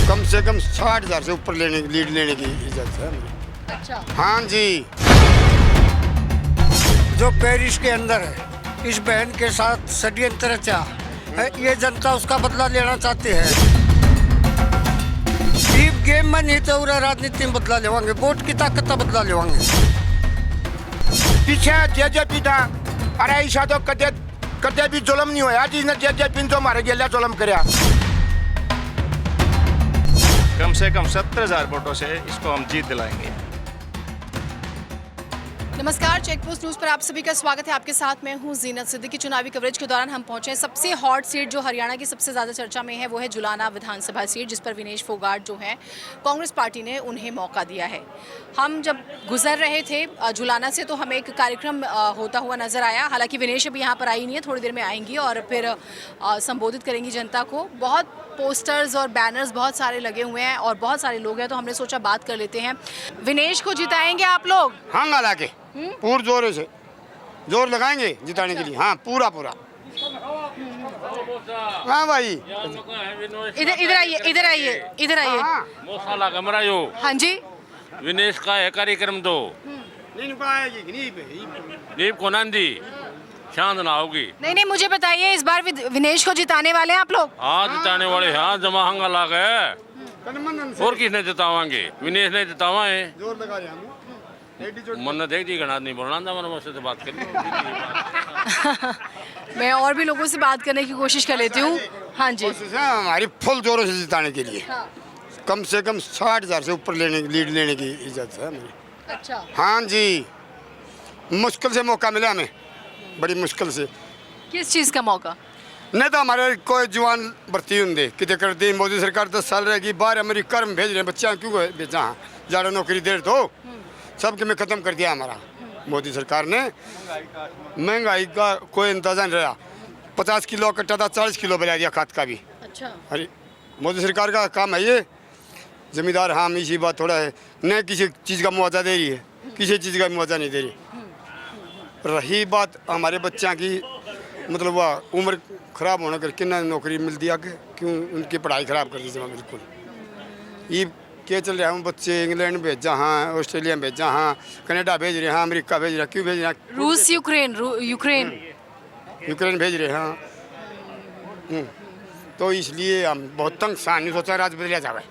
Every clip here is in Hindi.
कम से कम 60,000 से ऊपर लीड लेने की इजाजत है मुझे। अच्छा, हाँ जी। जो पेरिस के अंदर है, इस बहन के साथ षड्यंत्र रचा है, ये जनता उसका बदला लेना चाहती है। डीप गेम में नहीं तो राजनीति में बदला लेवांगे, वोट की ताकत का बदला लेवांगे। पीछे जेजेपी था, अरे ऐसा तो कदे भी जुलम नहीं होया जिसने जेजेपी तो मारे गेल्या जुलम करया। कम से कम 70,000 वोटों से इसको हम जीत दिलाएंगे। नमस्कार, चेक पोस्ट न्यूज़ पर आप सभी का स्वागत है। आपके साथ मैं हूं जीनत सिद्दीकी। चुनावी कवरेज के दौरान हम पहुंचे हैं सबसे हॉट सीट जो हरियाणा की सबसे ज़्यादा चर्चा में है, वो है जुलाना विधानसभा सीट, जिस पर विनेश फोगाट जो हैं कांग्रेस पार्टी ने उन्हें मौका दिया है। हम जब गुजर रहे थे जुलाना से तो हमें एक कार्यक्रम होता हुआ नज़र आया। हालांकि विनेश अभी यहाँ पर आई नहीं है, थोड़ी देर में आएंगी और फिर संबोधित करेंगी जनता को। बहुत पोस्टर्स और बैनर्स बहुत सारे लगे हुए हैं और बहुत सारे लोग हैं, तो हमने सोचा बात कर लेते हैं। विनेश को जिताएंगे आप लोग? हाँ, गा के पूरे जोर से जोर लगाएंगे जिताने के लिए। हाँ, पूरा। हाँ भाई, इधर आइए। मौसाला कमरा यो हाँ जी, विनेश का है कार्यक्रम तो दीप को नंदी शांत ना होगी। नहीं, मुझे बताइए, इस बार विनेश को जिताने वाले हैं आप लोग? हाँ, जिताने वाले हाँ, जमा हंगा लाग है। और किसने जितावांगे? विनेश ने जितावा है। जोर लगा रहे हम। मन देख दी गणा नहीं बोलना था, मैंने मुझसे बात कर मैं और भी लोगों से बात करने की कोशिश कर लेती हूँ। हाँ जी, कोशिश है हमारी फुल जोरों से जिताने के लिए। हाँ। कम से कम 60,000 से ऊपर लीड लेने की इजाजत है मुझे। अच्छा, हाँ जी, मुश्किल से मौका मिला हमें, बड़ी मुश्किल से। किस चीज़ का मौका? नहीं तो हमारे कोई जवान भर्ती होंगे कितने कर दी। मोदी सरकार 10 साल रहेगी, बाहर अमेरिका में भेज रहे हैं बच्चा, क्यों भेजा? हाँ, ज़्यादा नौकरी दे दो, सबके में ख़त्म कर दिया हमारा मोदी सरकार ने। महंगाई का कोई अंदाजा नहीं रहा। 50 किलो कट्टा था, 40 किलो बना दिया खाद का भी। अच्छा, अरे मोदी सरकार का काम है ये। जमींदार हाँ इसी बात थोड़ा है, न किसी चीज़ का मुआवजा दे रही है, किसी चीज़ का मुआवजा नहीं दे रही। रही बात हमारे बच्चा की, मतलब वह उम्र ख़राब होने करके ना नौकरी मिल दिया कि क्यों उनकी पढ़ाई ख़राब कर दी जमा बिल्कुल। ये क्या चल रहा है? बच्चे इंग्लैंड भेजा, हाँ ऑस्ट्रेलिया में भेजा, हाँ कनाडा भेज रहे हैं, हाँ अमेरिका भेज रहे हैं, क्यों भेज रहे हैं? रूस, यूक्रेन भेज रहे हैं। हाँ, तो इसलिए हम बहुत तंग नहीं सोचा राज बदलिया जाए।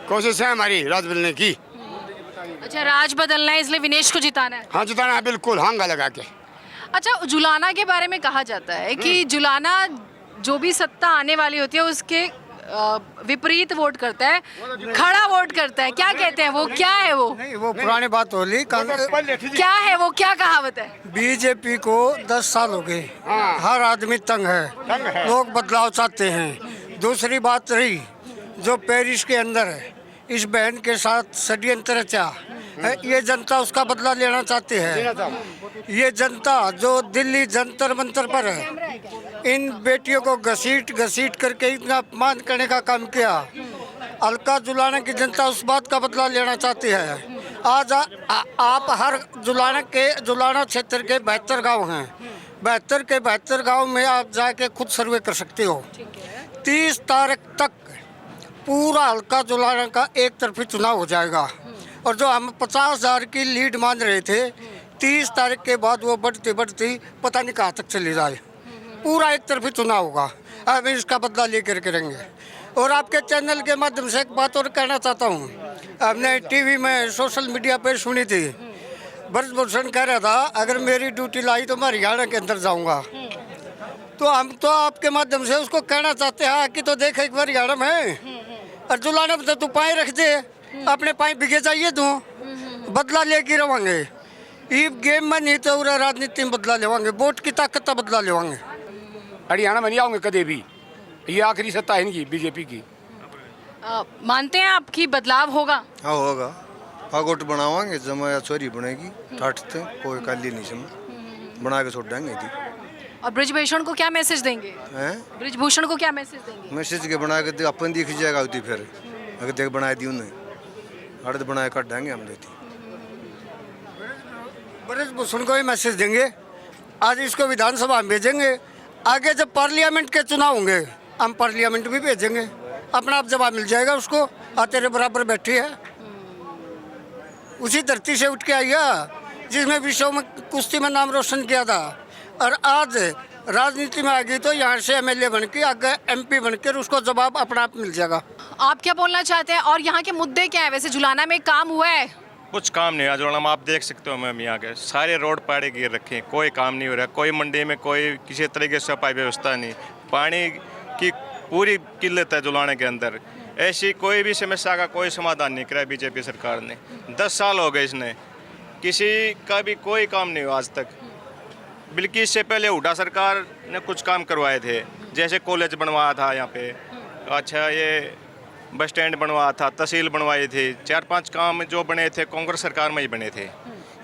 कोशिश है हमारी राज बदलने की। अच्छा, राज बदलना है, इसलिए विनेश को जिताना है? हाँ, जिताना है बिल्कुल, हांगा लगा के। अच्छा, जुलाना के बारे में कहा जाता है कि जुलाना जो भी सत्ता आने वाली होती है उसके विपरीत वोट करता है, खड़ा वोट करता है। क्या कहते हैं वो? क्या है वो? नहीं, वो पुरानी बात हो ली। क्या है वो? क्या कहावत है? बीजेपी को 10 साल हो गए, हर आदमी तंग है, लोग बदलाव चाहते हैं। दूसरी बात रही, जो पेरिस के अंदर है, इस बहन के साथ षड्यंत्र रचा है, ये जनता उसका बदला लेना चाहती है। ये जनता जो दिल्ली जंतर मंतर पर है, इन बेटियों को घसीट करके इतना अपमान करने का काम किया। अलका जुलाना की जनता उस बात का बदला लेना चाहती है। आज आप हर जुलाना क्षेत्र के 72 गांव हैं, 72 के 72 गांव में आप जाके खुद सर्वे कर सकते हो। 30 तारीख तक पूरा हल्का जुलाना का एक तरफी चुनाव हो जाएगा। और जो हम 50,000 की लीड मान रहे थे, 30 तारीख के बाद वो बढ़ती पता नहीं कहाँ तक चली जाए। पूरा एक तरफी चुनाव होगा, हम इसका बदला लेकर करेंगे। और आपके चैनल के माध्यम से एक बात और कहना चाहता हूँ। हमने टीवी में सोशल मीडिया पे सुनी थी, ब्रजभूषण कह रहा था अगर मेरी ड्यूटी लाई तो मैं हरियाणा के अंदर जाऊँगा। तो हम तो आपके माध्यम से उसको कहना चाहते हैं कि तो देख एक बार हरियाणा में और जुलाना में तो तू पाए रख दे, अपने पाए बिगे जाइए तू, बदला लेके रहेंगे। ये गेम में नहीं तो राजनीति में बदला लेवांगे, वोट की ताकत का बदला लेवांगे। हरियाणा में नहीं आऊँगे कभी भी, ये आखिरी सत्ता है इनकी बीजेपी की। मानते हैं आपकी बदलाव होगा? हाँ होगा, पागोट बनावांगे, जमा या चोरी बनेगी, ठाठते कोई काली नहीं समझ बना के छोड़ देंगे थी। और ब्रिजभूषण को क्या मैसेज देंगे? ब्रिजभूषण को क्या मैसेज देंगे? मैसेज के बना के अपन दिख जाएगा होती, फिर अगर देख बनाए दी उन्हें अर्ध बनाए काट देंगे हम देती। ब्रजभूषण को ही मैसेज देंगे, आज इसको विधानसभा में भेजेंगे। आगे जब पार्लियामेंट के चुनाव होंगे हम पार्लियामेंट भी भेजेंगे, अपना आप जवाब मिल जाएगा उसको। तेरे बराबर बैठी है, उसी धरती से उठ के आई है जिसने विश्व में कुश्ती में नाम रोशन किया था, और आज राजनीति में आ गई तो यहाँ से एमएलए बन के आगे एमपी बनकर उसको जवाब अपना आप मिल जाएगा। आप क्या बोलना चाहते हैं और यहाँ के मुद्दे क्या है? वैसे जुलाना में काम हुआ है? कुछ काम नहीं हुआ जुलाना में, आप देख सकते हो मैम यहाँ के सारे रोड पाड़े गिर रखे हैं, कोई काम नहीं हो रहा, कोई मंडी में कोई किसी तरीके से सफाई व्यवस्था नहीं, पानी की पूरी किल्लत है जुलाने के अंदर। ऐसी कोई भी समस्या का कोई समाधान नहीं कराया बीजेपी सरकार ने। 10 साल हो गए इसने, किसी का भी कोई काम नहीं हुआ आज तक। बल्कि इससे पहले हुड्डा सरकार ने कुछ काम करवाए थे, जैसे कॉलेज बनवाया था यहाँ पे, अच्छा ये बस स्टैंड बनवाया था, तहसील बनवाई थी, 4-5 काम जो बने थे कांग्रेस सरकार में ही बने थे।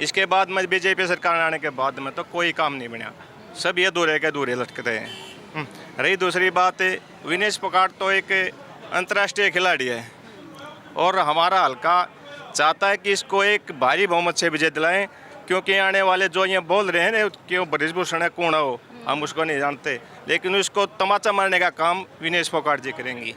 इसके बाद में बीजेपी सरकार आने के बाद में तो कोई काम नहीं बना, सब ये अधूरे के अधूरे लटकते हैं। रही दूसरी बात, विनेश फोगाट तो एक अंतर्राष्ट्रीय खिलाड़ी है और हमारा हल्का चाहता है कि इसको एक भारी बहुमत से विजय दिलाएं, क्योंकि आने वाले जो ये बोल रहे हैं कि वो ब्रिजभूषण है कौन हो, हम उसको नहीं जानते, लेकिन उसको तमाचा मारने का काम विनेश फोगाट जी करेंगी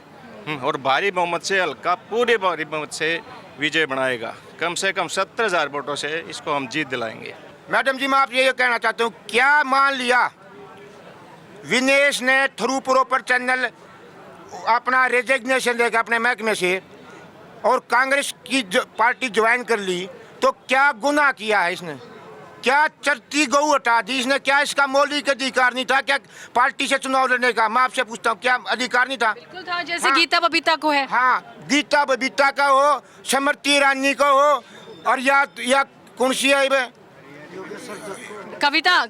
और भारी बहुमत से हल्का पूरे भारी बहुमत से विजय बनाएगा। कम से कम 70,000 वोटों से इसको हम जीत दिलाएंगे। मैडम जी मैं आप ये कहना चाहता हूँ, क्या मान लिया विनेश ने थ्रू प्रॉपर चैनल अपना रेजिग्नेशन देकर अपने महकमे से और कांग्रेस की पार्टी ज्वाइन कर ली, तो क्या गुनाह किया है इसने? क्या चरती गऊ हटा दी इसने? क्या इसका मौलिक अधिकार नहीं था? क्या पार्टी से चुनाव लड़ने का? मैं आपसे पूछता हूँ, क्या अधिकार नहीं था? बिल्कुल था, जैसे हाँ, गीता बबीता को है। हाँ, गीता बबीता का हो, स्मृति ईरानी को हो, और या कौन सी है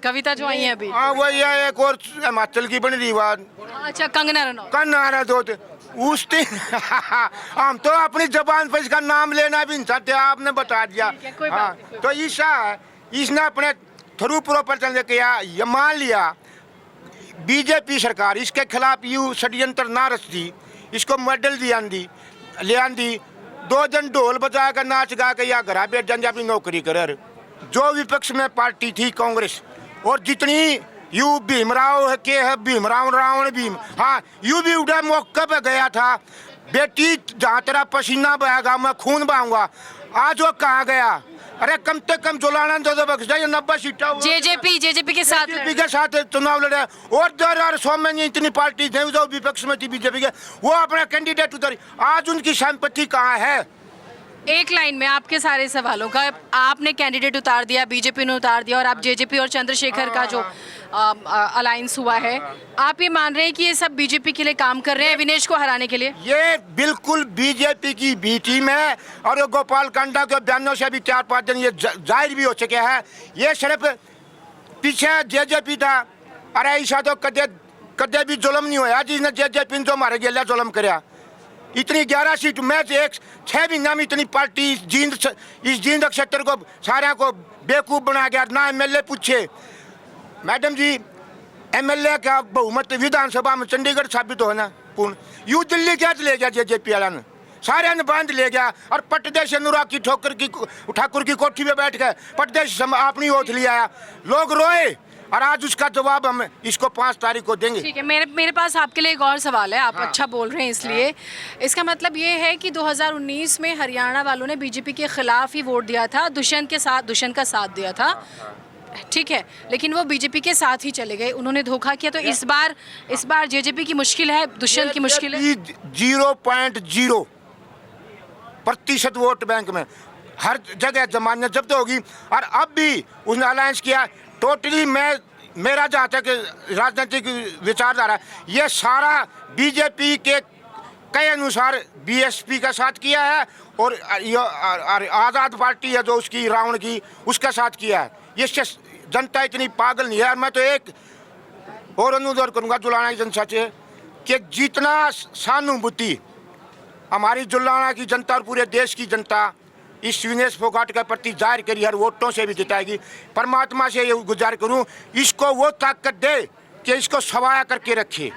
कविता जो आई है अभी। हाँ वही है, एक और हिमाचल की बन रही बात। अच्छा, कंगना रनौत। करना रहा दो उस दिन हम तो अपनी जबान पर इसका नाम लेना भी नहीं चाहते, आपने बता दिया। कोई हाँ, बात नहीं, तो ईशा है, इसने अपने थ्रू प्रॉपर चल किया, ये मान लिया बीजेपी सरकार इसके खिलाफ यू षड्यंत्र ना रचती, इसको मेडल ले आंदी 2 दिन ढोल बजा कर नाच गा के या घर बैठ जाए अपनी नौकरी कर। जो विपक्ष में पार्टी थी कांग्रेस, और जितनी यू भीमराव के है, भीमराव रावण भीम, हाँ यू भी उड़ा मौके पे गया था, बेटी जहाँ तेरा पसीना बहेगा मैं खून बहाऊंगा, आज वो कहाँ गया? अरे कम से कम जुलाना तो बख्श जाए, 90 सीटा जेजेपी के साथ चुनाव लड़े, और 2016 में इतनी पार्टी थी जो विपक्ष में थी बीजेपी के, वो अपना कैंडिडेट उतारी, आज उनकी संपत्ति कहाँ है? एक लाइन में आपके सारे सवालों का आपने कैंडिडेट उतार दिया, बीजेपी ने उतार दिया, और आप जेजेपी और चंद्रशेखर का जो अलायंस हुआ है, आप ये मान रहे हैं कि ये सब बीजेपी के लिए काम कर रहे हैं विनेश को हराने के लिए? ये बिल्कुल बीजेपी की बी टीम है, और ये गोपाल कांडा के बयानों से भी 4-5 दिन ये जाहिर भी हो चुके हैं। ये सिर्फ पीछे जेजेपी था, अरे ऐसा तो कदे भी जुल्म नहीं होया जिसने जेजेपी ने जो मारे गया जुल्म कराया। इतनी 11 सीट में 6 महीना में इतनी पार्टी इस जींद क्षेत्र को सारे को बेवकूफ़ बना गया, ना एमएलए पूछे। मैडम जी एमएलए का बहुमत विधानसभा में चंडीगढ़ साबित होना पूर्ण, यू दिल्ली क्या ले गया जेजेपी वाला ने, सारे ने बांध ले गया, और पटदेश अनुराग की ठाकुर की कोठी में बैठ गए, पटदेश अपनी ओथ लिया, लोग रोए, और आज उसका जवाब हम इसको 5 तारीख को देंगे। ठीक है, मेरे पास आपके लिए एक और सवाल है, आप अच्छा बोल रहे हैं इसलिए। इसका मतलब ये है कि 2019 में हरियाणा वालों ने बीजेपी के खिलाफ ही वोट दिया था, दुष्यंत का साथ दिया था, ठीक है, लेकिन वो बीजेपी के साथ ही चले गए, उन्होंने धोखा किया। तो इस बार जेजेपी की मुश्किल है, दुष्यंत की मुश्किल है। 0.0% वोट बैंक में हर जगह जमानत जब्त होगी, और अब भी उसने अलायंस किया। टोटली मेरा जहाँ तक राजनीतिक विचारधारा, ये सारा बीजेपी के कई अनुसार बीएसपी का साथ किया है, और आज़ाद पार्टी है जो उसकी रावण की, उसका साथ किया है। ये जनता इतनी पागल नहीं है। मैं तो एक और अनुरोध करूँगा जुलाना की जनता से कि जितना सहानुभूति हमारी जुलाना की जनता और पूरे देश की जनता इस विनेश फोगाट के प्रति जाहिर करी, हर वोटों से भी जिताएगी, परमात्मा से ये गुजार करूं इसको वो ताकत दे कि इसको सवाया करके रखे।